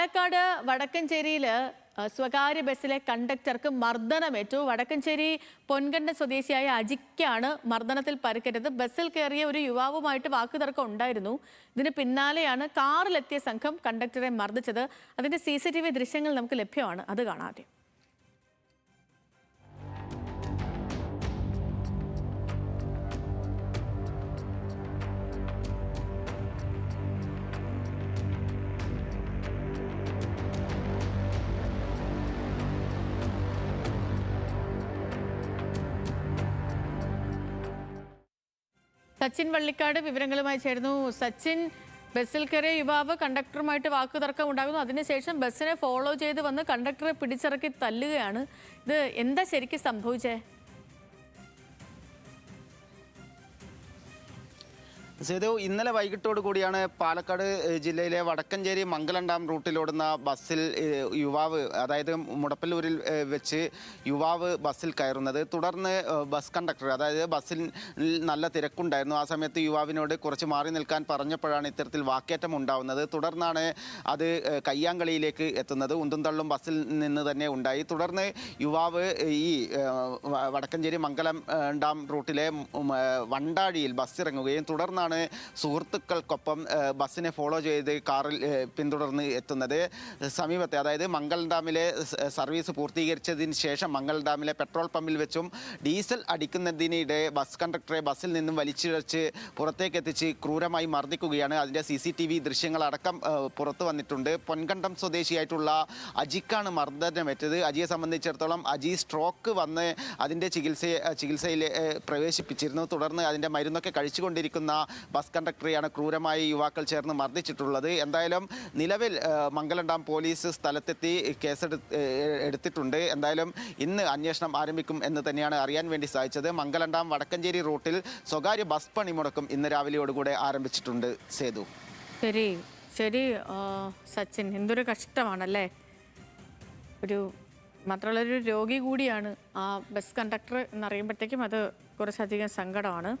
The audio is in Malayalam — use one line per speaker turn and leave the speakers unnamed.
പാലക്കാട് വടക്കഞ്ചേരിയിൽ സ്വകാര്യ ബസ്സിലെ കണ്ടക്ടർക്ക് മർദ്ദനമേറ്റു. വടക്കഞ്ചേരി പൊൻകണ്ട സ്വദേശിയായ അജിക്കാണ് മർദ്ദനത്തിൽ പരിക്കേറ്റത്. ബസ്സിൽ കയറിയ ഒരു യുവാവുമായിട്ട് വാക്കുതർക്കം ഉണ്ടായിരുന്നു. ഇതിന് പിന്നാലെയാണ് കാറിലെത്തിയ സംഘം കണ്ടക്ടറെ മർദ്ദിച്ചത്. അതിന്റെ CCTV ദൃശ്യങ്ങൾ നമുക്ക് ലഭ്യമാണ്. അത് കാണാതെ സച്ചിൻ വള്ളിക്കാട് വിവരങ്ങളുമായി ചേർന്നു. സച്ചിൻ, ബസ്സിൽ കയറിയ യുവാവ് കണ്ടക്ടറുമായിട്ട് വാക്കുതർക്കം ഉണ്ടാകുന്നു. അതിനുശേഷം ബസ്സിനെ ഫോളോ ചെയ്ത് വന്ന് കണ്ടക്ടറെ പിടിച്ചിറക്കി തല്ലുകയാണ്. ഇത് എന്താ ശരിക്കും സംഭവിച്ചേ?
സേതു, ഇന്നലെ വൈകിട്ടോട് കൂടിയാണ് പാലക്കാട് ജില്ലയിലെ വടക്കഞ്ചേരി മംഗലം ഡാം റൂട്ടിലോടുന്ന ബസ്സിൽ യുവാവ്, അതായത് മുടപ്പല്ലൂരിൽ വെച്ച് യുവാവ് ബസ്സിൽ കയറുന്നത്. തുടർന്ന് ബസ് കണ്ടക്ടർ, അതായത് ബസ്സിൽ നല്ല തിരക്കുണ്ടായിരുന്നു. ആ സമയത്ത് യുവാവിനോട് കുറച്ച് മാറി നിൽക്കാൻ പറഞ്ഞപ്പോഴാണ് ഇത്തരത്തിൽ വാക്കേറ്റം ഉണ്ടാവുന്നത്. തുടർന്നാണ് അത് കയ്യാങ്കളിയിലേക്ക് എത്തുന്നത്. ഉന്തും തള്ളും ബസ്സിൽ നിന്ന് തന്നെ ഉണ്ടായി. തുടർന്ന് യുവാവ് ഈ വടക്കഞ്ചേരി മംഗലം ഡാം റൂട്ടിലെ വണ്ടാഴിയിൽ ബസ് ഇറങ്ങുകയും തുടർന്നാണ് സുഹൃത്തുക്കൾക്കൊപ്പം ബസ്സിനെ ഫോളോ ചെയ്ത് കാറിൽ പിന്തുടർന്ന് എത്തുന്നത്. സമീപത്തെ, അതായത് മംഗലം ഡാമിലെ സർവീസ് പൂർത്തീകരിച്ചതിന് ശേഷം മംഗലം ഡാമിലെ പെട്രോൾ പമ്പിൽ വെച്ചും ഡീസൽ അടിക്കുന്നതിനിടെ ബസ് കണ്ടക്ടറെ ബസ്സിൽ നിന്നും വലിച്ചിഴച്ച് പുറത്തേക്ക് എത്തിച്ച് ക്രൂരമായി മർദ്ദിക്കുകയാണ്. അതിൻ്റെ CCTV ദൃശ്യങ്ങളടക്കം പുറത്തു വന്നിട്ടുണ്ട്. പൊൻകണ്ടം സ്വദേശിയായിട്ടുള്ള അജിക്കാണ് മർദ്ദനമേറ്റത്. അജിയെ സംബന്ധിച്ചിടത്തോളം അജി സ്ട്രോക്ക് വന്ന് അതിൻ്റെ ചികിത്സയിൽ പ്രവേശിപ്പിച്ചിരുന്നു. തുടർന്ന് അതിൻ്റെ മരുന്നൊക്കെ കഴിച്ചുകൊണ്ടിരിക്കുന്ന ബസ് കണ്ടക്ടറെയാണ് ക്രൂരമായി യുവാക്കൾ ചേർന്ന് മർദ്ദിച്ചിട്ടുള്ളത്. എന്തായാലും നിലവിൽ മംഗലം ഡാം പോലീസ് സ്ഥലത്തെത്തി എടുത്തിട്ടുണ്ട്. എന്തായാലും ഇന്ന് അന്വേഷണം ആരംഭിക്കും എന്ന് തന്നെയാണ് അറിയാൻ വേണ്ടി സാധിച്ചത്. മംഗലം ഡാം വടക്കഞ്ചേരി റൂട്ടിൽ സ്വകാര്യ ബസ് പണിമുടക്കും ഇന്ന് രാവിലെയോടുകൂടെ ആരംഭിച്ചിട്ടുണ്ട്. സേതു,
ശരി ശരി സച്ചിൻ, എന്തൊരു കഷ്ടമാണല്ലേ. മാത്രമുള്ളൊരു രോഗി കൂടിയാണ് ആ ബസ് കണ്ടക്ടർ എന്നറിയുമ്പോഴത്തേക്കും അത് കുറച്ചധികം സങ്കടമാണ്.